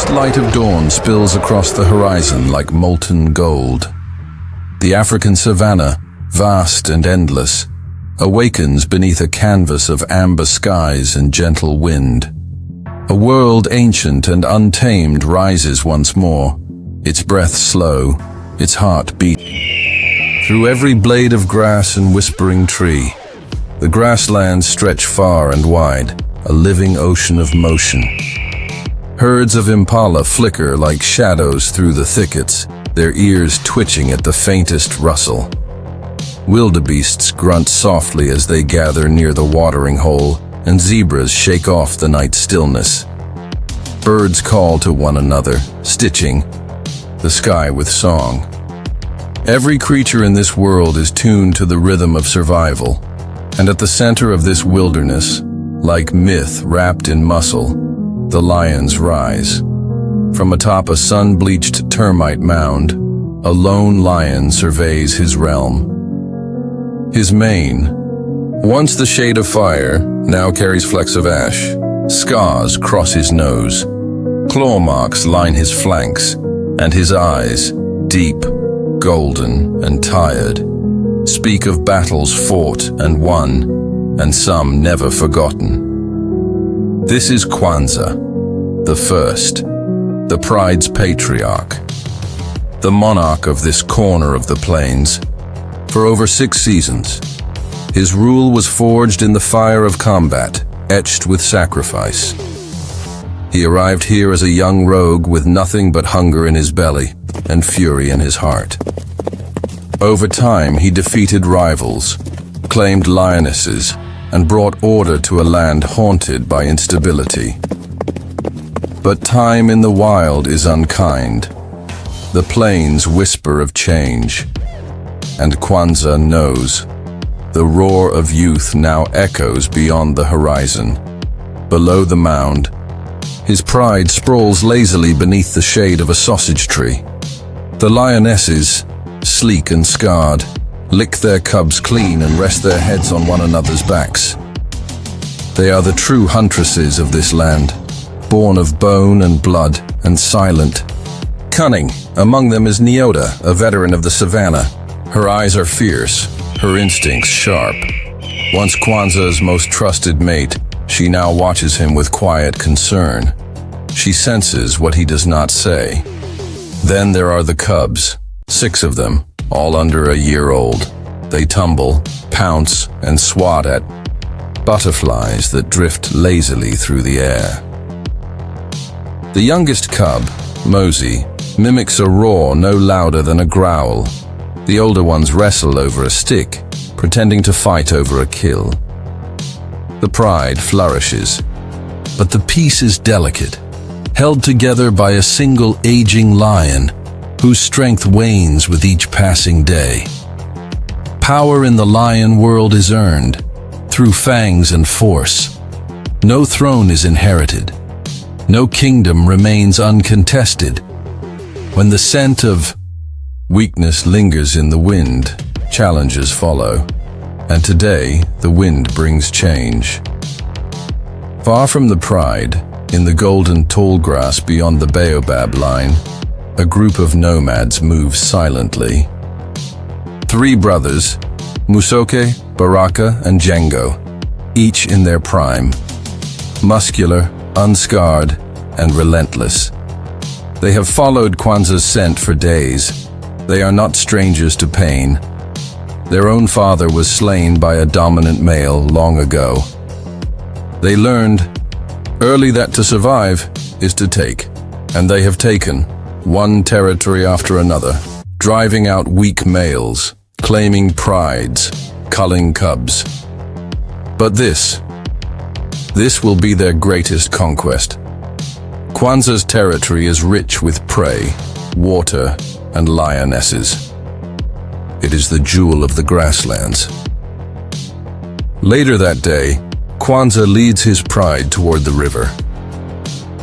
first light of dawn spills across the horizon like molten gold. The African savannah, vast and endless, awakens beneath a canvas of amber skies and gentle wind. A world ancient and untamed rises once more, its breath slow, its heart beat. Through every blade of grass and whispering tree, the grasslands stretch far and wide, a living ocean of motion. Herds of impala flicker like shadows through the thickets, their ears twitching at the faintest rustle. Wildebeests grunt softly as they gather near the watering hole, and zebras shake off the night stillness. Birds call to one another, stitching the sky with song. Every creature in this world is tuned to the rhythm of survival, and at the center of this wilderness, like myth wrapped in muscle, the lions rise. From atop a sun-bleached termite mound, a lone lion surveys his realm. His mane, once the shade of fire, now carries flecks of ash. Scars cross his nose. Claw marks line his flanks, and his eyes, deep, golden, and tired, speak of battles fought and won, and some never forgotten. This is Kwanzaa, the first, the pride's patriarch, the monarch of this corner of the plains. For over 6 seasons, his rule was forged in the fire of combat, etched with sacrifice. He arrived here as a young rogue with nothing but hunger in his belly and fury in his heart. Over time, he defeated rivals, claimed lionesses, and brought order to a land haunted by instability. But time in the wild is unkind. The plains whisper of change, and Kwanzaa knows. The roar of youth now echoes beyond the horizon. Below the mound, his pride sprawls lazily beneath the shade of a sausage tree. The lionesses, sleek and scarred, lick their cubs clean and rest their heads on one another's backs. They are the true huntresses of this land, born of bone and blood and silent. Cunning, among them is Nyota, a veteran of the savannah. Her eyes are fierce, her instincts sharp. Once Kwanzaa's most trusted mate, she now watches him with quiet concern. She senses what he does not say. Then there are the cubs, 6 of them, all under a year old. They tumble, pounce, and swat at butterflies that drift lazily through the air. The youngest cub, Mosi, mimics a roar no louder than a growl. The older ones wrestle over a stick, pretending to fight over a kill. The pride flourishes, but the peace is delicate, held together by a single aging lion whose strength wanes with each passing day. Power in the lion world is earned through fangs and force. No throne is inherited. No kingdom remains uncontested. When the scent of weakness lingers in the wind, challenges follow. And today, the wind brings change. Far from the pride, in the golden tall grass beyond the baobab line, a group of nomads moves silently. 3 brothers, Musoke, Baraka, and Django, each in their prime. Muscular, unscarred, and relentless. They have followed Kwanzaa's scent for days. They are not strangers to pain. Their own father was slain by a dominant male long ago. They learned early that to survive is to take, and they have taken one territory after another, driving out weak males, claiming prides, culling cubs. But this will be their greatest conquest. Kwanzaa's territory is rich with prey, water, and lionesses. It is the jewel of the grasslands. Later that day, Kwanzaa leads his pride toward the river.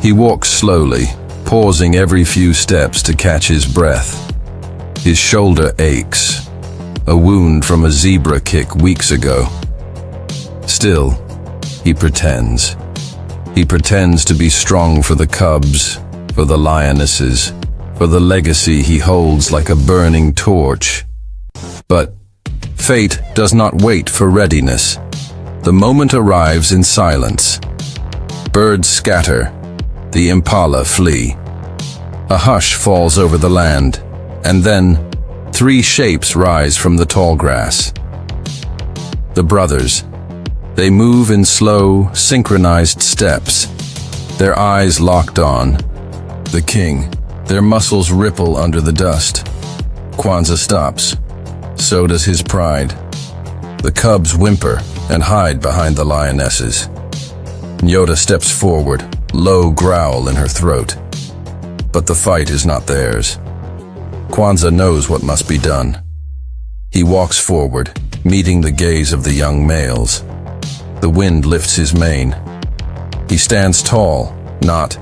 He walks slowly, pausing every few steps to catch his breath. His shoulder aches, a wound from a zebra kick weeks ago. Still, he pretends. He pretends to be strong for the cubs, for the lionesses, for the legacy he holds like a burning torch. But fate does not wait for readiness. The moment arrives in silence. Birds scatter, the impala flee. A hush falls over the land, and then 3 shapes rise from the tall grass. The brothers. They move in slow, synchronized steps, their eyes locked on. The king. Their muscles ripple under the dust. Kwanzaa stops. So does his pride. The cubs whimper and hide behind the lionesses. Nyota steps forward, low growl in her throat. But the fight is not theirs. Kwanzaa knows what must be done. He walks forward, meeting the gaze of the young males. The wind lifts his mane. He stands tall, not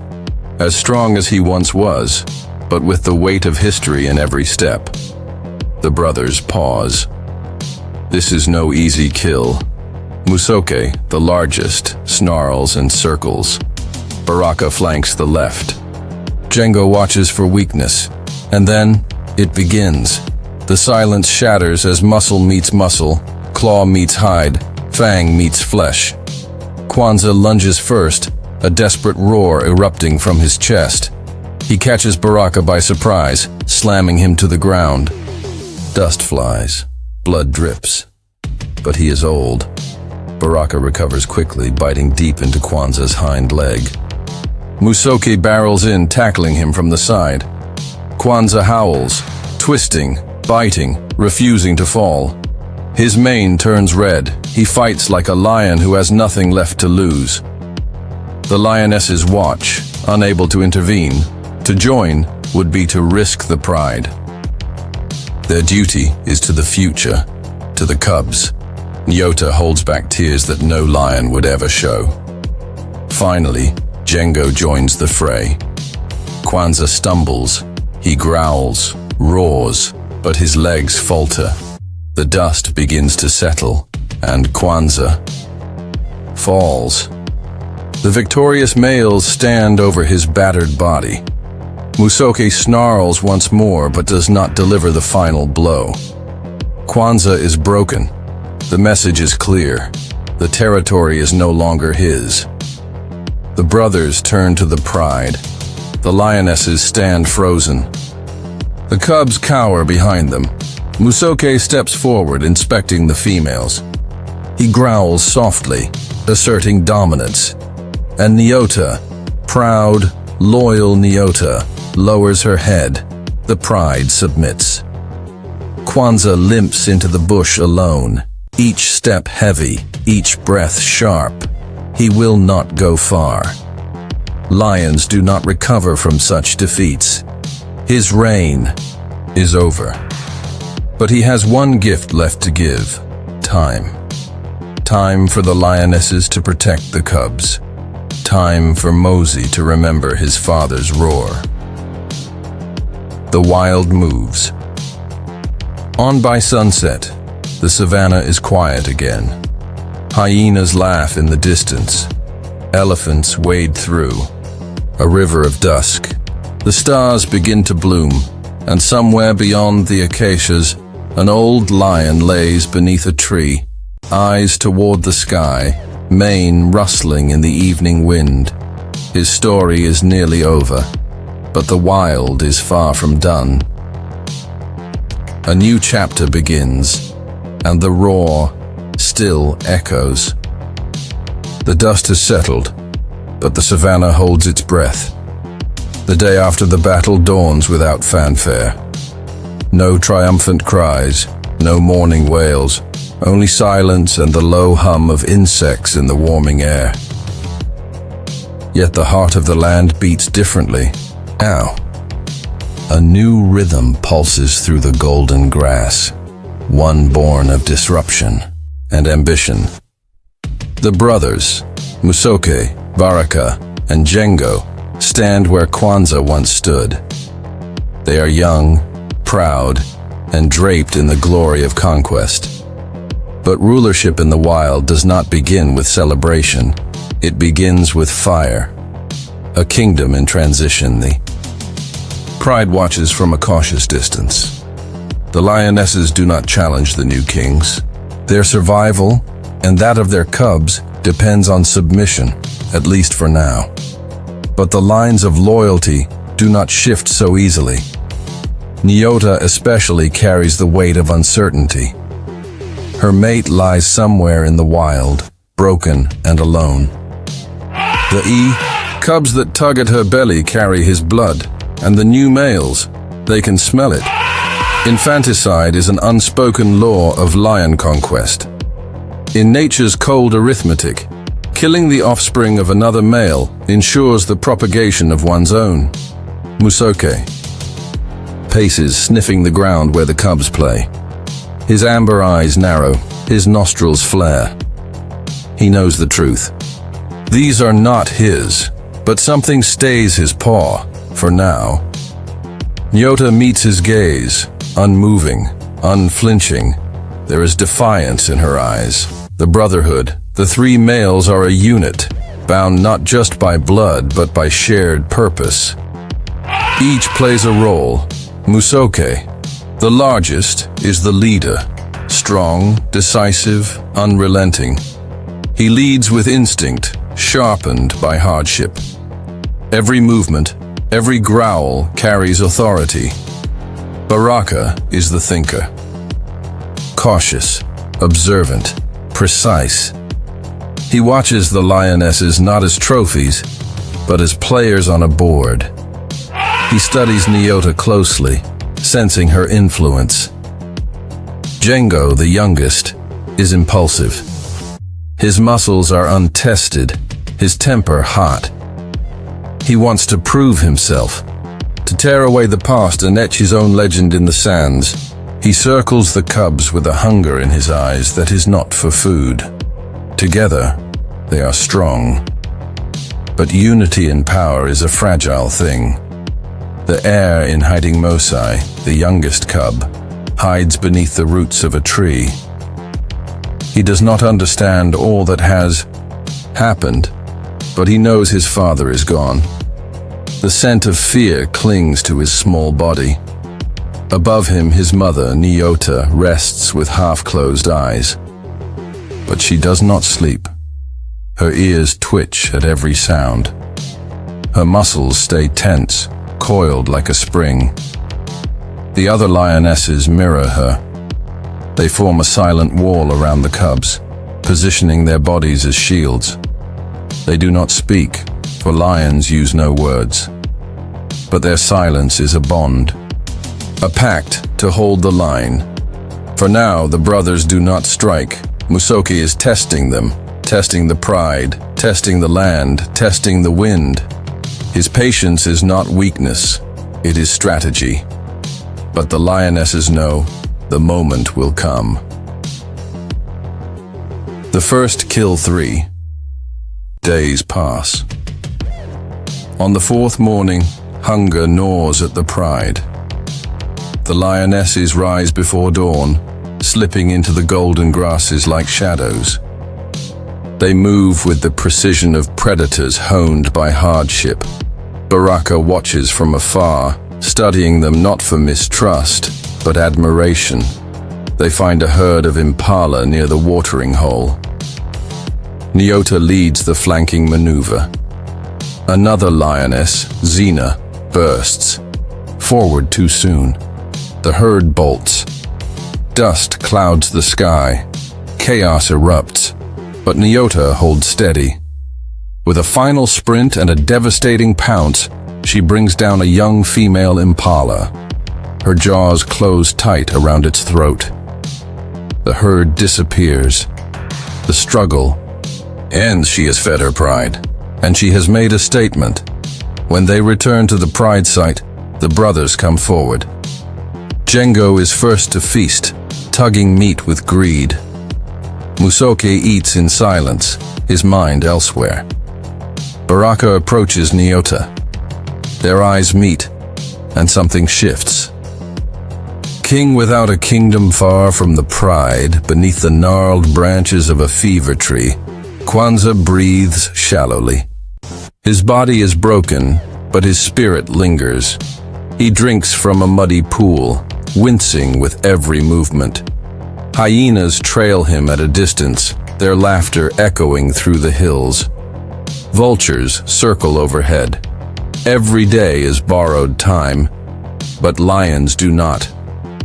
as strong as he once was, but with the weight of history in every step. The brothers pause. This is no easy kill. Musoke, the largest, snarls and circles. Baraka flanks the left. Django watches for weakness, and then it begins. The silence shatters as muscle meets muscle, claw meets hide, fang meets flesh. Kwanzaa lunges first, a desperate roar erupting from his chest. He catches Baraka by surprise, slamming him to the ground. Dust flies, blood drips. But he is old. Baraka recovers quickly, biting deep into Kwanzaa's hind leg. Musoke barrels in, tackling him from the side. Kwanzaa howls, twisting, biting, refusing to fall. His mane turns red. He fights like a lion who has nothing left to lose. The lionesses watch, unable to intervene. To join would be to risk the pride. Their duty is to the future, to the cubs. Nyota holds back tears that no lion would ever show. Finally, Django joins the fray. Kwanzaa stumbles. He growls, roars, but his legs falter. The dust begins to settle, and Kwanzaa falls. The victorious males stand over his battered body. Musoke snarls once more but does not deliver the final blow. Kwanzaa is broken. The message is clear. The territory is no longer his. The brothers turn to the pride. The lionesses stand frozen. The cubs cower behind them. Musoke steps forward, inspecting the females. He growls softly, asserting dominance. And Nyota, proud, loyal Nyota, lowers her head. The pride submits. Kwanzaa limps into the bush alone, each step heavy, each breath sharp. He will not go far. Lions do not recover from such defeats. His reign is over. But he has one gift left to give: time. Time for the lionesses to protect the cubs. Time for Mosi to remember his father's roar. The wild moves. On by sunset, the savannah is quiet again. Hyenas laugh in the distance. Elephants wade through. A river of dusk. The stars begin to bloom, and somewhere beyond the acacias, an old lion lays beneath a tree, eyes toward the sky, mane rustling in the evening wind. His story is nearly over, but the wild is far from done. A new chapter begins, and the roar still echoes. The dust has settled, but the savannah holds its breath. The day after the battle dawns without fanfare. No triumphant cries, no mourning wails, only silence and the low hum of insects in the warming air. Yet the heart of the land beats differently. Now, a new rhythm pulses through the golden grass, one born of disruption and ambition. The brothers, Musoke, Baraka, and Django, stand where Kwanzaa once stood. They are young, proud, and draped in the glory of conquest. But rulership in the wild does not begin with celebration. It begins with fire. a kingdom in transition. The pride watches from a cautious distance. The lionesses do not challenge the new kings. Their survival, and that of their cubs, depends on submission, at least for now. But the lines of loyalty do not shift so easily. Nyota especially carries the weight of uncertainty. Her mate lies somewhere in the wild, broken and alone. The cubs that tug at her belly carry his blood, and the new males, they can smell it. Infanticide is an unspoken law of lion conquest. In nature's cold arithmetic, killing the offspring of another male ensures the propagation of one's own. Mosi paces, sniffing the ground where the cubs play. His amber eyes narrow, his nostrils flare. He knows the truth. These are not his, but something stays his paw, for now. Nyota meets his gaze, unmoving, unflinching. There is defiance in her eyes. The brotherhood, the three males are a unit, bound not just by blood, but by shared purpose. Each plays a role. Mosi, the largest, is the leader, strong, decisive, unrelenting. He leads with instinct, sharpened by hardship. Every movement, every growl carries authority. Baraka is the thinker. Cautious, observant, precise. He watches the lionesses not as trophies, but as players on a board. He studies Nyota closely, sensing her influence. Django, the youngest, is impulsive. His muscles are untested, his temper hot. He wants to prove himself, to tear away the past and etch his own legend in the sands. He circles the cubs with a hunger in his eyes that is not for food. Together, they are strong. But unity in power is a fragile thing. The heir in hiding Mosi, the youngest cub, hides beneath the roots of a tree. He does not understand all that has happened, but he knows his father is gone. The scent of fear clings to his small body. Above him, his mother, Nyota, rests with half-closed eyes. But she does not sleep. Her ears twitch at every sound. Her muscles stay tense, coiled like a spring. The other lionesses mirror her. They form a silent wall around the cubs, positioning their bodies as shields. They do not speak, for lions use no words. But their silence is a bond, a pact to hold the line. For now, the brothers do not strike. Mosi is testing them, testing the pride, testing the land, testing the wind. His patience is not weakness, it is strategy. But the lionesses know the moment will come. The first kill 3. Days pass. On the fourth morning, hunger gnaws at the pride. The lionesses rise before dawn, slipping into the golden grasses like shadows. They move with the precision of predators honed by hardship. Baraka watches from afar, studying them not for mistrust, but admiration. They find a herd of impala near the watering hole. Nyota leads the flanking maneuver. Another lioness, Xena, bursts. Forward too soon. The herd bolts. Dust clouds the sky. Chaos erupts. But Nyota holds steady. With a final sprint and a devastating pounce, she brings down a young female impala. Her jaws close tight around its throat. The herd disappears. The struggle ends. She has fed her pride, and she has made a statement. When they return to the pride site, the brothers come forward. Django is first to feast, tugging meat with greed. Mosi eats in silence, his mind elsewhere. Baraka approaches Nyota. Their eyes meet, and something shifts. King without a kingdom, far from the pride, beneath the gnarled branches of a fever tree, Kwanzaa breathes shallowly. His body is broken, but his spirit lingers. He drinks from a muddy pool, wincing with every movement. Hyenas trail him at a distance, their laughter echoing through the hills. Vultures circle overhead. Every day is borrowed time, but lions do not.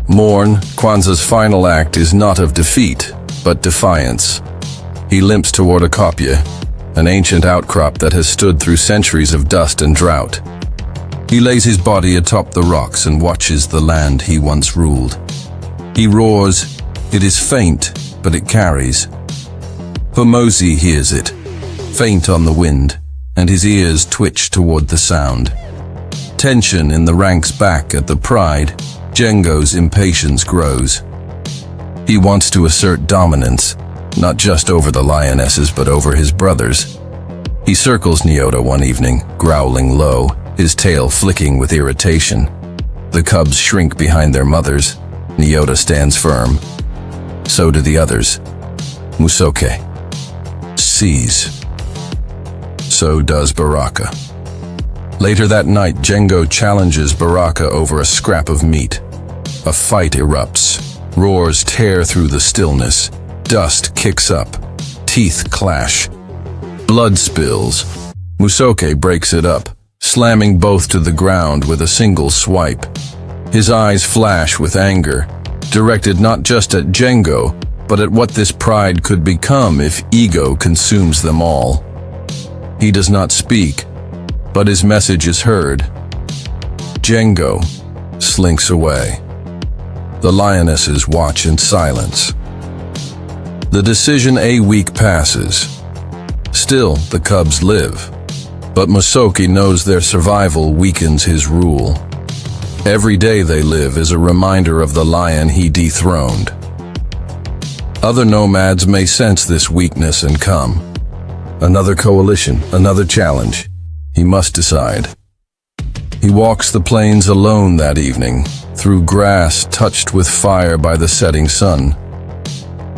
Mourn, Kwanzaa's final act is not of defeat, but defiance. He limps toward a kopje, an ancient outcrop that has stood through centuries of dust and drought. He lays his body atop the rocks and watches the land he once ruled. He roars. It is faint, but it carries. For Mosi hears it, faint on the wind, and his ears twitch toward the sound. Tension in the ranks back at the pride, Django's impatience grows. He wants to assert dominance, not just over the lionesses but over his brothers. He circles Nyota one evening, growling low, his tail flicking with irritation. The cubs shrink behind their mothers. Nyota stands firm. So do the others. Musoke sees. So does Baraka. Later that night, Django challenges Baraka over a scrap of meat. A fight erupts. Roars tear through the stillness. Dust kicks up. Teeth clash. Blood spills. Musoke breaks it up, slamming both to the ground with a single swipe. His eyes flash with anger, directed not just at Django, but at what this pride could become if ego consumes them all. He does not speak, but his message is heard. Django slinks away. The lionesses watch in silence. The decision a week passes. Still, the cubs live. But Mosoki knows their survival weakens his rule. Every day they live is a reminder of the lion he dethroned. Other nomads may sense this weakness and come. Another coalition, another challenge. He must decide. He walks the plains alone that evening, through grass touched with fire by the setting sun.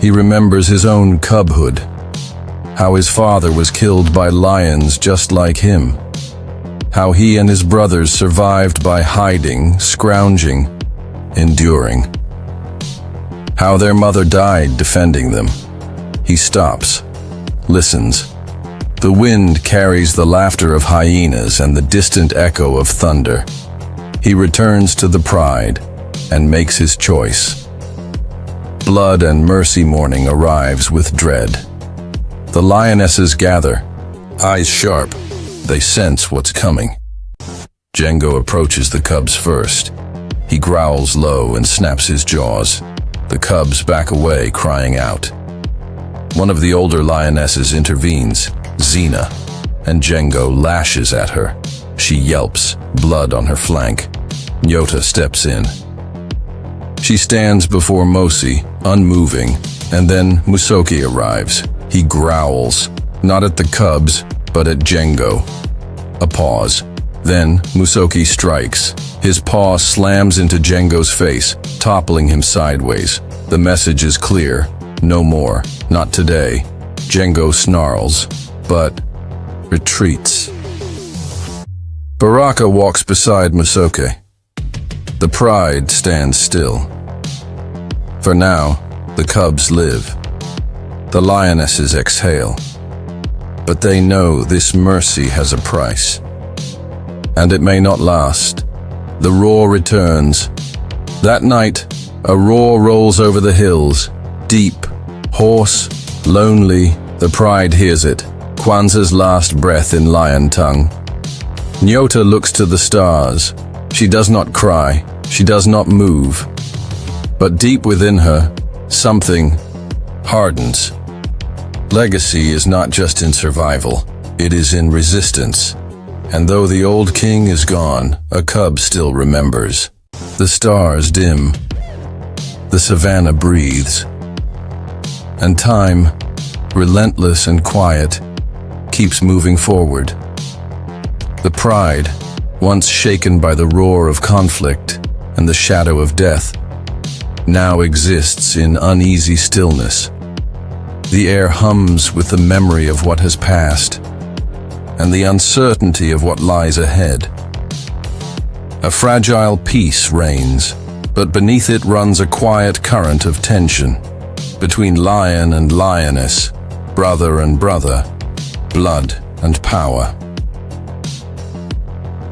He remembers his own cubhood, how his father was killed by lions just like him, how he and his brothers survived by hiding, scrounging, enduring, how their mother died defending them. He stops, listens. The wind carries the laughter of hyenas and the distant echo of thunder. He returns to the pride and makes his choice. Blood and mercy morning arrives with dread. The lionesses gather, eyes sharp. They sense what's coming. Django approaches the cubs first. He growls low and snaps his jaws. The cubs back away, crying out. One of the older lionesses intervenes, Xena, and Django lashes at her. She yelps, blood on her flank. Nyota steps in. She stands before Mosi, unmoving, and then Musoki arrives. He growls, not at the cubs, but at Django. A pause. Then Musoki strikes. His paw slams into Django's face, toppling him sideways. The message is clear. No more. Not today. Django snarls, but retreats. Baraka walks beside Musoke. The pride stands still. For now, the cubs live. The lionesses exhale. But they know this mercy has a price. And it may not last. The roar returns. That night, a roar rolls over the hills. Deep, hoarse, lonely, the pride hears it. Kwanzaa's last breath in lion tongue. Nyota looks to the stars. She does not cry. She does not move. But deep within her, something hardens. Legacy is not just in survival. It is in resistance. And though the old king is gone, a cub still remembers. The stars dim. The savannah breathes. And time, relentless and quiet, keeps moving forward. The pride, once shaken by the roar of conflict and the shadow of death, now exists in uneasy stillness. The air hums with the memory of what has passed. and the uncertainty of what lies ahead. A fragile peace reigns, but beneath it runs a quiet current of tension between lion and lioness, brother and brother, blood and power.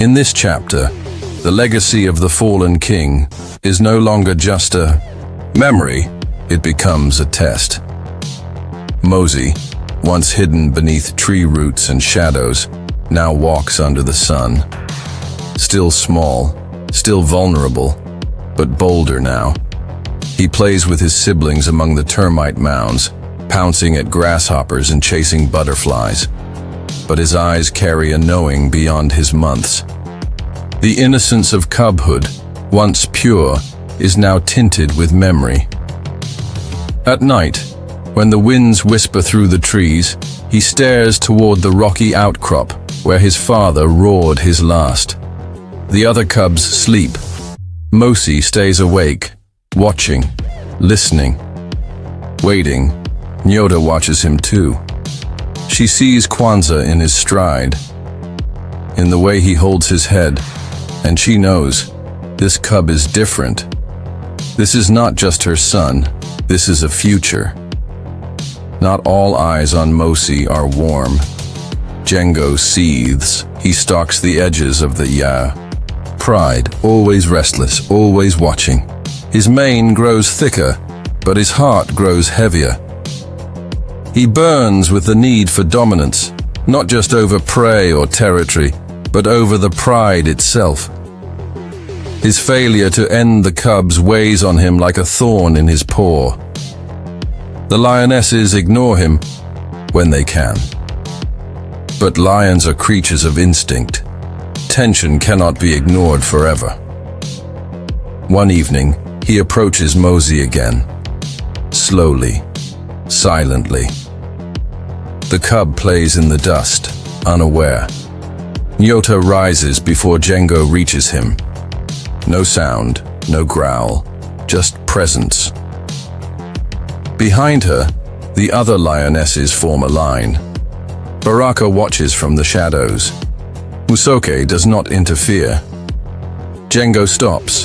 In this chapter, the legacy of the fallen king is no longer just a memory, it becomes a test. Mosi, once hidden beneath tree roots and shadows, now walks under the sun. Still small, still vulnerable, but bolder now. He plays with his siblings among the termite mounds, pouncing at grasshoppers and chasing butterflies. But his eyes carry a knowing beyond his months. The innocence of cubhood, once pure, is now tinted with memory. At night, when the winds whisper through the trees, he stares toward the rocky outcrop where his father roared his last. The other cubs sleep. Mosi stays awake, watching, listening, waiting. Nyota watches him too. She sees Kwanzaa in his stride, in the way he holds his head, and she knows this cub is different. This is not just her son, this is a future. Not all eyes on Mosi are warm. Django seethes. He stalks the edges of the Ya. Pride, always restless, always watching. His mane grows thicker, but his heart grows heavier. He burns with the need for dominance, not just over prey or territory, but over the pride itself. His failure to end the cubs weighs on him like a thorn in his paw. The lionesses ignore him when they can. But lions are creatures of instinct. Tension cannot be ignored forever. One evening, he approaches Mosi again. Slowly, silently. The cub plays in the dust, unaware. Nyota rises before Django reaches him. No sound, no growl, just presence. Behind her, the other lionesses form a line. Baraka watches from the shadows. Musoke does not interfere. Django stops.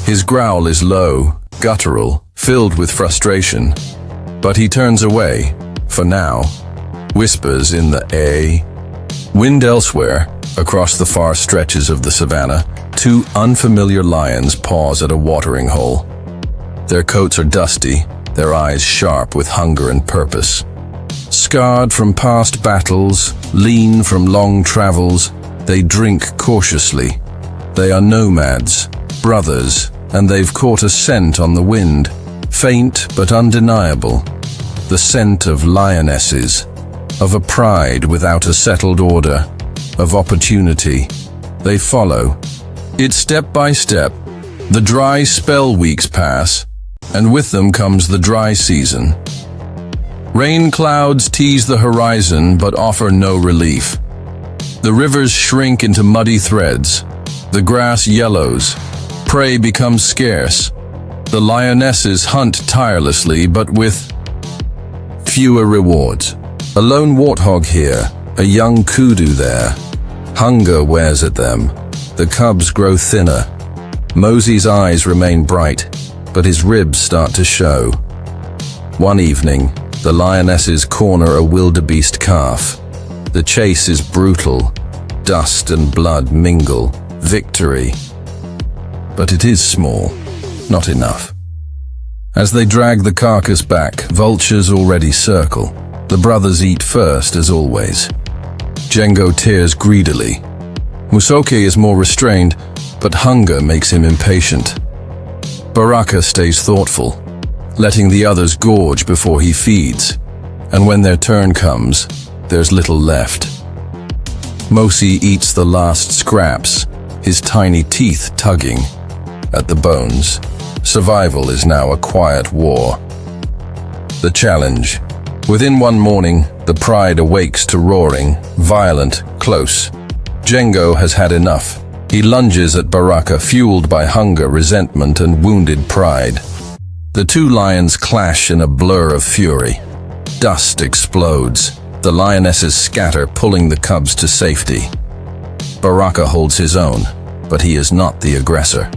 His growl is low, guttural, filled with frustration. But he turns away, for now, whispers in the A. Wind elsewhere, across the far stretches of the savannah, two unfamiliar lions pause at a watering hole. Their coats are dusty, their eyes sharp with hunger and purpose. Scarred from past battles, lean from long travels, they drink cautiously. They are nomads, brothers, and they've caught a scent on the wind, faint but undeniable. The scent of lionesses, of a pride without a settled order, of opportunity. They follow. It's step by step. The dry spell weeks pass, and with them comes the dry season. Rain clouds tease the horizon but offer no relief. The rivers shrink into muddy threads. The grass yellows. Prey becomes scarce. The lionesses hunt tirelessly but with fewer rewards. A lone warthog here, a young kudu there. Hunger wears at them. The cubs grow thinner. Mosi's eyes remain bright, but his ribs start to show. One evening, the lionesses corner a wildebeest calf. The chase is brutal. Dust and blood mingle. Victory. But it is small. Not enough. As they drag the carcass back, vultures already circle. The brothers eat first, as always. Django tears greedily. Musoke is more restrained, but hunger makes him impatient. Baraka stays thoughtful, letting the others gorge before he feeds. And when their turn comes, there's little left. Mosi eats the last scraps, his tiny teeth tugging at the bones. Survival is now a quiet war. The challenge. Within one morning, the pride awakes to roaring, violent, close. Django has had enough. He lunges at Baraka, fueled by hunger, resentment, and wounded pride. The two lions clash in a blur of fury. Dust explodes. The lionesses scatter, pulling the cubs to safety. Baraka holds his own, but he is not the aggressor.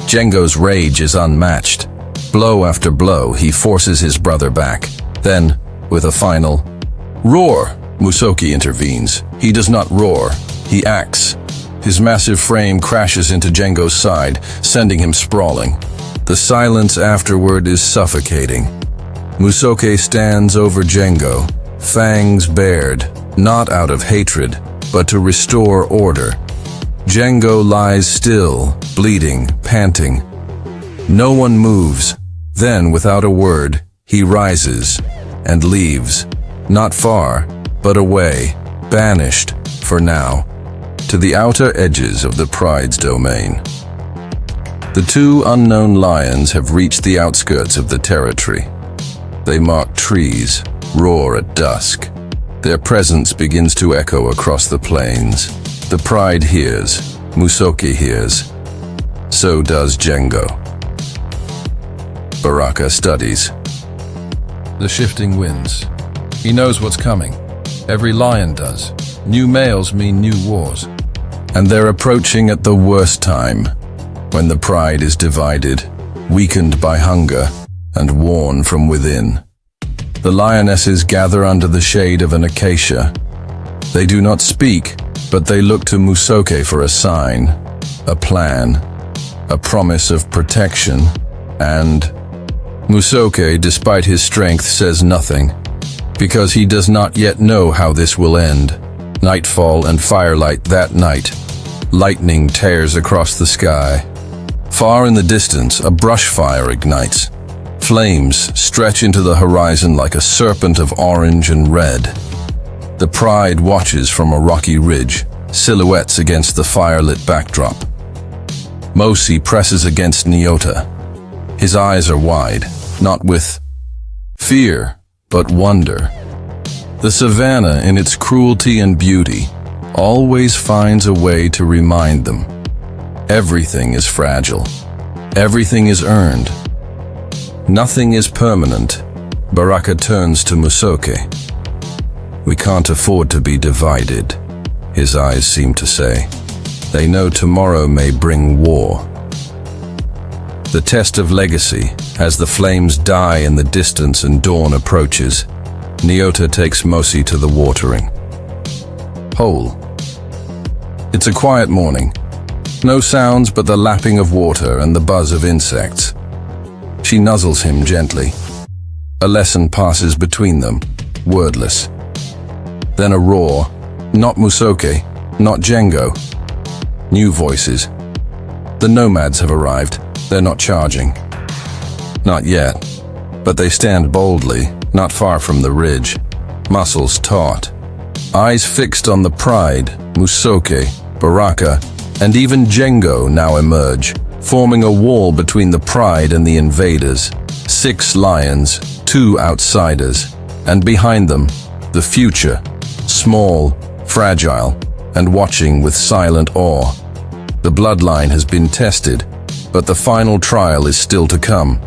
Django's rage is unmatched. Blow after blow, he forces his brother back. Then, with a final roar, Mosi intervenes. He does not roar, he acts. His massive frame crashes into Django's side, sending him sprawling. The silence afterward is suffocating. Mosi stands over Django, fangs bared, not out of hatred, but to restore order. Django lies still, bleeding, panting. No one moves. Then, without a word, he rises and leaves, not far, but away, banished, for now, to the outer edges of the pride's domain. The two unknown lions have reached the outskirts of the territory. They mark trees, roar at dusk. Their presence begins to echo across the plains. The pride hears, Mosi hears. So does Django. Baraka studies the shifting winds. He knows what's coming. Every lion does. New males mean new wars. And they're approaching at the worst time, when the pride is divided, weakened by hunger, and worn from within. The lionesses gather under the shade of an acacia. They do not speak, but they look to Mosi for a sign, a plan, a promise of protection, and Mosi, despite his strength, says nothing, because he does not yet know how this will end. Nightfall and firelight that night. Lightning tears across the sky. Far in the distance, a brush fire ignites. Flames stretch into the horizon like a serpent of orange and red. The pride watches from a rocky ridge, silhouettes against the firelit backdrop. Mosi presses against Nyota. His eyes are wide, not with fear, but wonder. The savannah, in its cruelty and beauty, always finds a way to remind them. Everything is fragile. Everything is earned. Nothing is permanent. Baraka turns to Mosi. We can't afford to be divided, his eyes seem to say. They know tomorrow may bring war. The test of legacy, as the flames die in the distance and dawn approaches, Nyota takes Mosi to the watering hole. It's a quiet morning. No sounds but the lapping of water and the buzz of insects. She nuzzles him gently. A lesson passes between them, wordless. Then a roar. Not Mosi, not Django. New voices. The nomads have arrived. They're not charging. Not yet. But they stand boldly, not far from the ridge. Muscles taut. Eyes fixed on the pride, Mosi, Baraka, and even Django now emerge, forming a wall between the pride and the invaders. 6 lions, 2 outsiders, and behind them, the future, small, fragile, and watching with silent awe. The bloodline has been tested, but the final trial is still to come.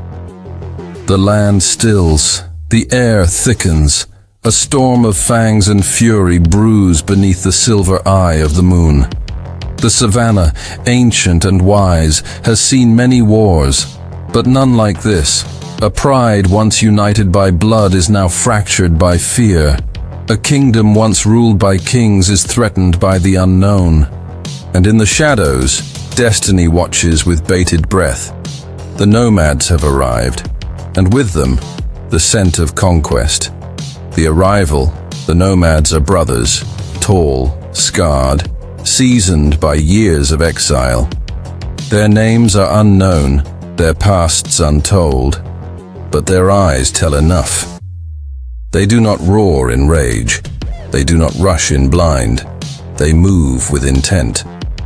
The land stills, the air thickens, a storm of fangs and fury brews beneath the silver eye of the moon. The savannah, ancient and wise, has seen many wars, but none like this. A pride once united by blood is now fractured by fear. A kingdom once ruled by kings is threatened by the unknown. And in the shadows, destiny watches with bated breath. The nomads have arrived, and with them, the scent of conquest. The arrival, the nomads are brothers, tall, scarred, seasoned by years of exile. Their names are unknown, their pasts untold, but their eyes tell enough. They do not roar in rage, they do not rush in blind, they move with intent.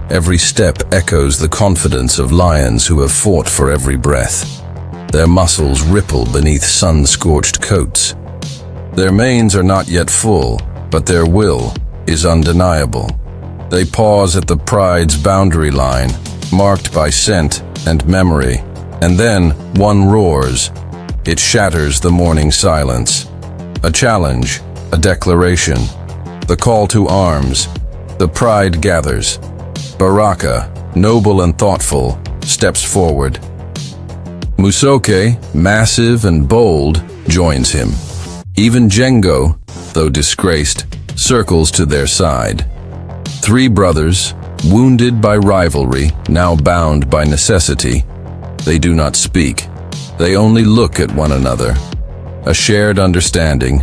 Every step echoes the confidence of lions who have fought for every breath. Their muscles ripple beneath sun-scorched coats. Their manes are not yet full, but their will is undeniable. They pause at the pride's boundary line, marked by scent and memory, and then one roars. It shatters the morning silence. A challenge, A declaration. The call to arms. The pride gathers. Baraka, noble and thoughtful, steps forward. Musoke, massive and bold, joins him. Even Django, though disgraced, circles to their side. Three brothers, wounded by rivalry, now bound by necessity. They do not speak. They only look at one another. A shared understanding.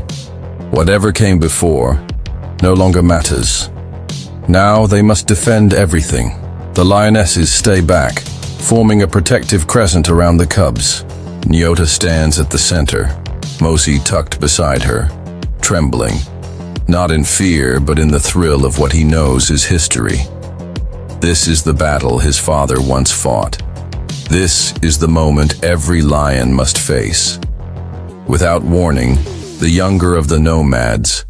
Whatever came before no longer matters. Now they must defend everything. The lionesses stay back, forming a protective crescent around the cubs. Nyota stands at the center, Mosi tucked beside her, trembling. Not in fear, but in the thrill of what he knows is history. This is the battle his father once fought. This is the moment every lion must face. Without warning, the younger of the nomads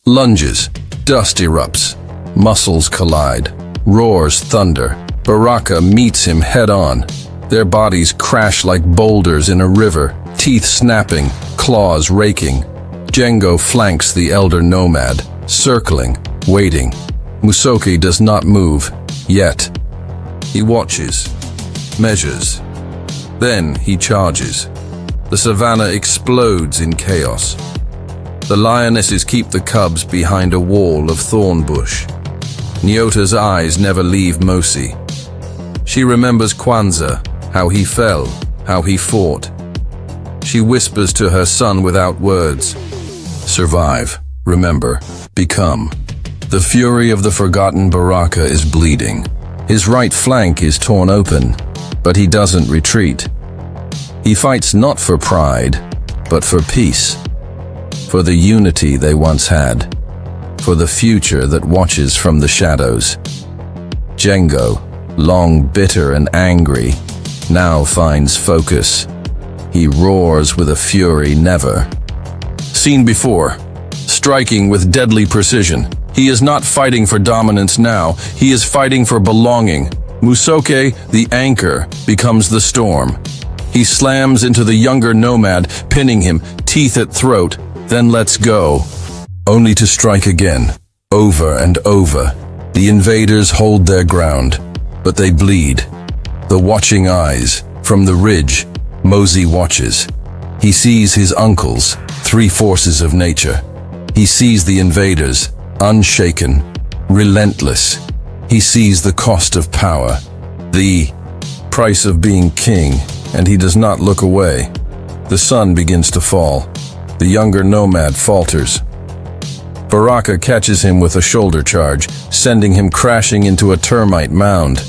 lunges, dust erupts, muscles collide, roars thunder. Baraka meets him head-on. Their bodies crash like boulders in a river, teeth snapping, claws raking. Django flanks the elder nomad, circling, waiting. Musoke does not move, yet. He watches, measures. Then he charges. The savannah explodes in chaos. The lionesses keep the cubs behind a wall of thorn bush. Nyota's eyes never leave Mosi. She remembers Kwanzaa, how he fell, how he fought. She whispers to her son without words. Survive, remember, become. The fury of the forgotten Baraka is bleeding. His right flank is torn open, but he doesn't retreat. He fights not for pride, but for peace. For the unity they once had. For the future that watches from the shadows. Django, long bitter and angry, now finds focus. He roars with a fury never seen before, striking with deadly precision. He is not fighting for dominance now, he is fighting for belonging. Musoke, the anchor, becomes the storm. He slams into the younger nomad, pinning him, teeth at throat, then lets go, only to strike again, over and over. The invaders hold their ground, but they bleed. The watching eyes, from the ridge, Mosi watches. He sees his uncles, three forces of nature. He sees the invaders, unshaken, relentless. He sees the cost of power, the price of being king, and he does not look away. The sun begins to fall. The younger nomad falters. Baraka catches him with a shoulder charge, sending him crashing into a termite mound.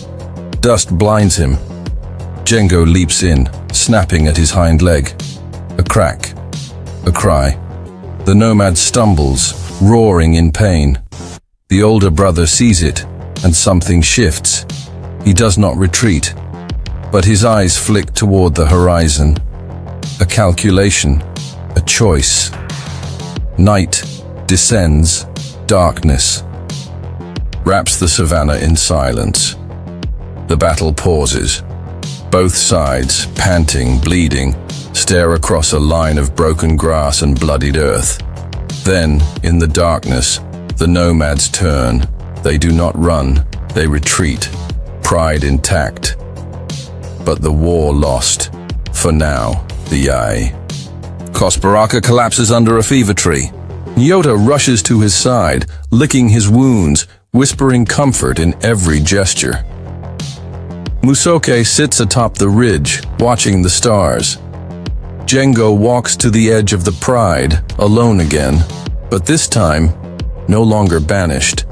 Dust blinds him. Django leaps in, snapping at his hind leg. A crack. A cry. The nomad stumbles, roaring in pain. The older brother sees it, and something shifts. He does not retreat, but his eyes flick toward the horizon. A calculation, a choice. Night descends, darkness wraps the savannah in silence. The battle pauses. Both sides, panting, bleeding, stare across a line of broken grass and bloodied earth. Then, in the darkness, the nomads turn. They do not run, they retreat, pride intact. But the war lost, for now, the eye. Baraka collapses under a fever tree. Nyota rushes to his side, licking his wounds, whispering comfort in every gesture. Musoke sits atop the ridge, watching the stars. Django walks to the edge of the pride, alone again, but this time, no longer banished.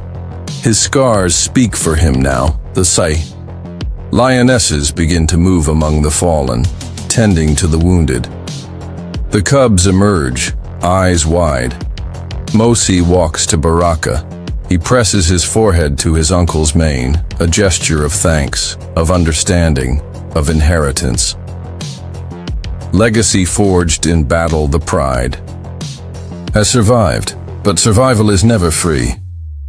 His scars speak for him now, the sight. Lionesses begin to move among the fallen, tending to the wounded. The cubs emerge, eyes wide. Mosi walks to Baraka. He presses his forehead to his uncle's mane, a gesture of thanks, of understanding, of inheritance. Legacy forged in battle, the pride has survived, but survival is never free.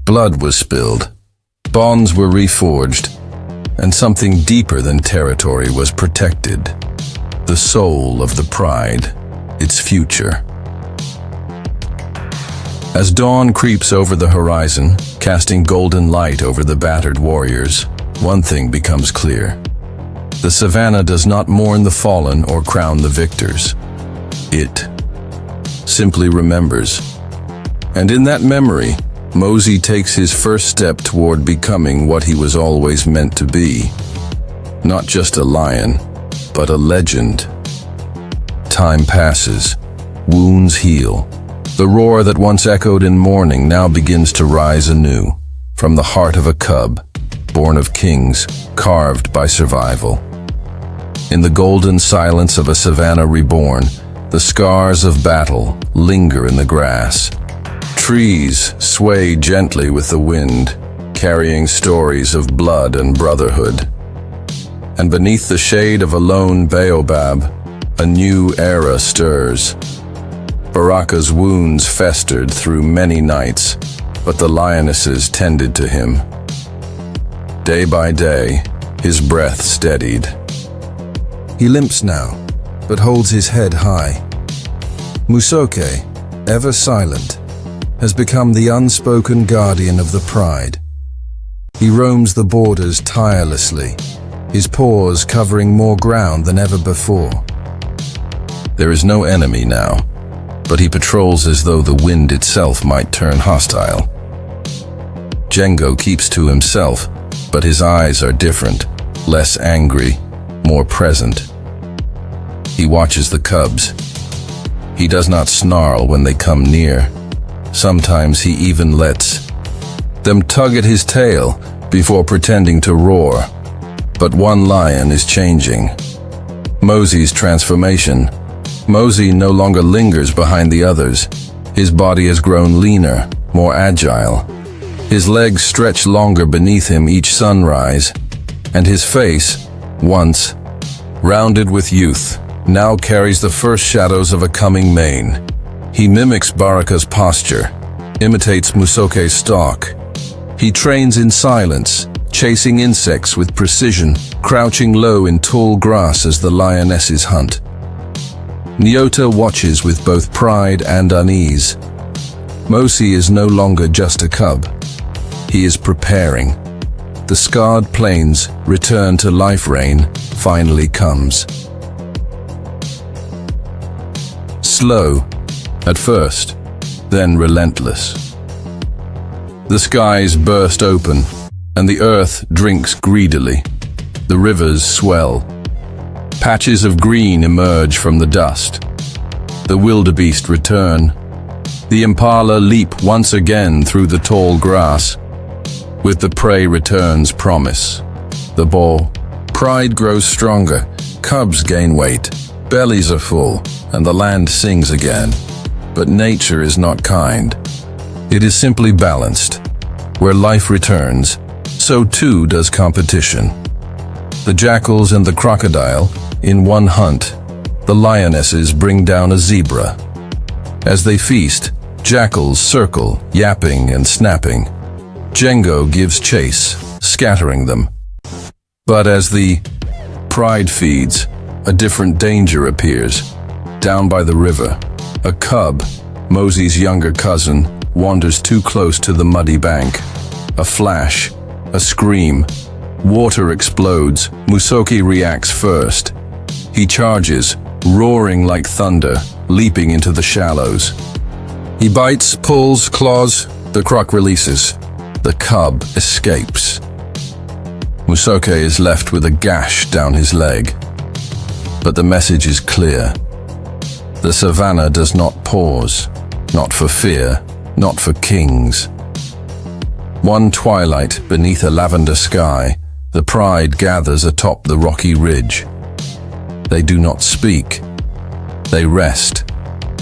Blood was spilled, bonds were reforged, and something deeper than territory was protected. The soul of the pride, its future. As dawn creeps over the horizon, casting golden light over the battered warriors, one thing becomes clear. The savannah does not mourn the fallen or crown the victors. It simply remembers. And in that memory, Mosi takes his first step toward becoming what he was always meant to be. Not just a lion, but a legend. Time passes. Wounds heal. The roar that once echoed in mourning now begins to rise anew, from the heart of a cub, born of kings, carved by survival. In the golden silence of a savannah reborn, the scars of battle linger in the grass. Trees sway gently with the wind, carrying stories of blood and brotherhood. And beneath the shade of a lone baobab, a new era stirs. Baraka's wounds festered through many nights, but the lionesses tended to him. Day by day, his breath steadied. He limps now, but holds his head high. Musoke, ever silent, has become the unspoken guardian of the pride. He roams the borders tirelessly, his paws covering more ground than ever before. There is no enemy now, but he patrols as though the wind itself might turn hostile. Django keeps to himself, but his eyes are different, less angry, more present. He watches the cubs. He does not snarl when they come near. Sometimes he even lets them tug at his tail before pretending to roar. But one lion is changing. Mosi's transformation. Mosi no longer lingers behind the others. His body has grown leaner, more agile. His legs stretch longer beneath him each sunrise, and his face, once rounded with youth, now carries the first shadows of a coming mane. He mimics Baraka's posture, imitates Musoke's stalk. He trains in silence, chasing insects with precision, crouching low in tall grass as the lionesses hunt. Nyota watches with both pride and unease. Mosi is no longer just a cub. He is preparing. The scarred plains return to life reign finally comes. Slow, at first, then relentless. The skies burst open, and the earth drinks greedily. The rivers swell. Patches of green emerge from the dust. The wildebeest return. The impala leap once again through the tall grass. With the prey returns promise. The boar. Pride grows stronger. Cubs gain weight. Bellies are full, and the land sings again. But nature is not kind. It is simply balanced. Where life returns, so too does competition. The jackals and the crocodile, in one hunt, the lionesses bring down a zebra. As they feast, jackals circle, yapping and snapping. Django gives chase, scattering them. But as the pride feeds, a different danger appears. Down by the river, a cub, Mosi's younger cousin, wanders too close to the muddy bank. A flash, a scream. Water explodes. Musoke reacts first. He charges, roaring like thunder, leaping into the shallows. He bites, pulls, claws. The croc releases. The cub escapes. Musoke is left with a gash down his leg. But the message is clear. The savannah does not pause, not for fear, not for kings. One twilight beneath a lavender sky, the pride gathers atop the rocky ridge. They do not speak. They rest,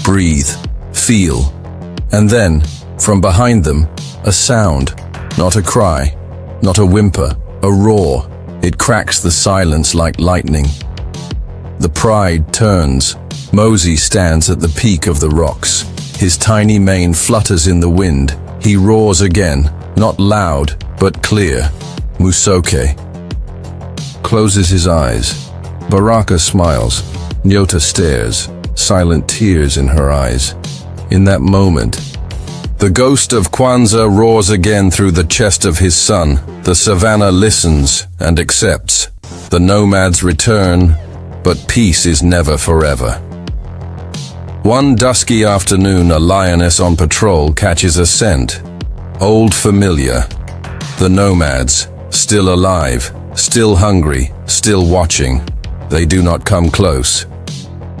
breathe, feel. And then, from behind them, a sound, not a cry, not a whimper, a roar. It cracks the silence like lightning. The pride turns. Mosi stands at the peak of the rocks. His tiny mane flutters in the wind. He roars again, not loud, but clear. Musoke closes his eyes. Baraka smiles. Nyota stares, silent tears in her eyes. In that moment, The ghost of Kwanzaa roars again through the chest of his son. The savannah listens and accepts. The nomads return, but peace is never forever. One dusky afternoon, a lioness on patrol catches a scent. Old familiar. The nomads, still alive, still hungry, still watching. They do not come close,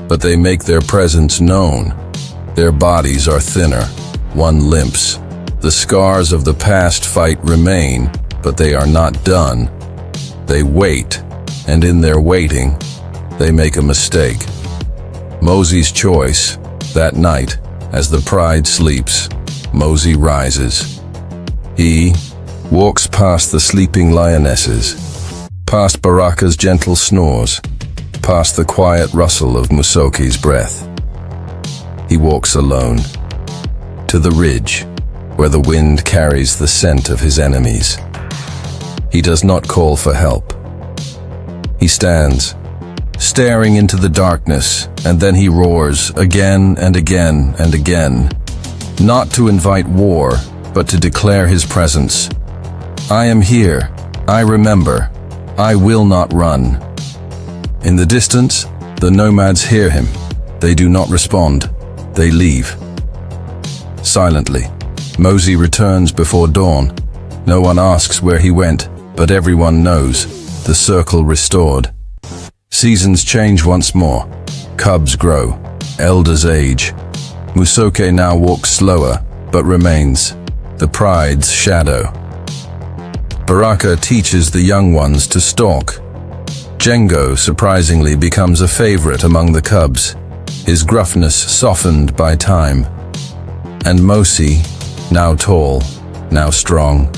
but they make their presence known. Their bodies are thinner. One limps. The scars of the past fight remain, but they are not done. They wait, and in their waiting, they make a mistake. Mosi's choice. That night, as the pride sleeps, Mosi rises. He walks past the sleeping lionesses, past Baraka's gentle snores, past the quiet rustle of Musoki's breath. He walks alone, to the ridge, where the wind carries the scent of his enemies. He does not call for help. He stands, staring into the darkness, and then he roars again and again and again, not to invite war, but to declare his presence. I am here. I remember. I will not run. In the distance, the nomads hear him. They do not respond. They leave. Silently, Mosi returns before dawn. No one asks where he went, but everyone knows. The circle restored. Seasons change once more. Cubs grow. Elders age. Musoke now walks slower, but remains. The pride's shadow. Baraka teaches the young ones to stalk. Jengo surprisingly becomes a favorite among the cubs, his gruffness softened by time. And Mosi, now tall, now strong,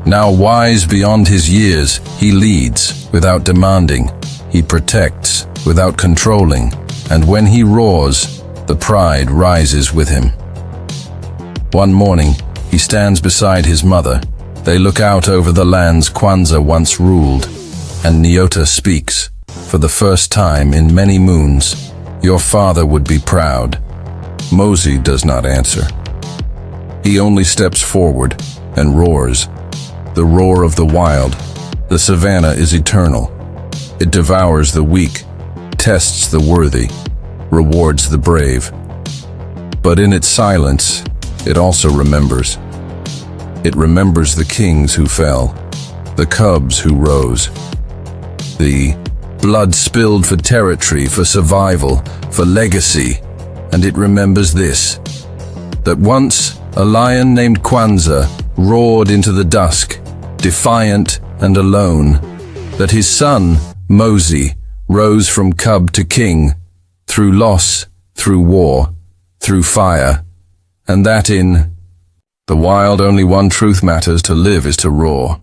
now wise beyond his years, he leads without demanding. He protects without controlling, and when he roars, the pride rises with him. One morning, he stands beside his mother. They look out over the lands Kwanzaa once ruled, and Nyota speaks. For the first time in many moons, your father would be proud. Mosi does not answer. He only steps forward and roars. The roar of the wild. The savannah is eternal. It devours the weak, tests the worthy, rewards the brave. But in its silence, it also remembers. It remembers the kings who fell, the cubs who rose, the blood spilled for territory, for survival, for legacy. And it remembers this, that once a lion named Kwanzaa roared into the dusk, defiant and alone, that his son, Mosi, rose from cub to king, through loss, through war, through fire, and that in the wild only one truth matters: to live is to roar.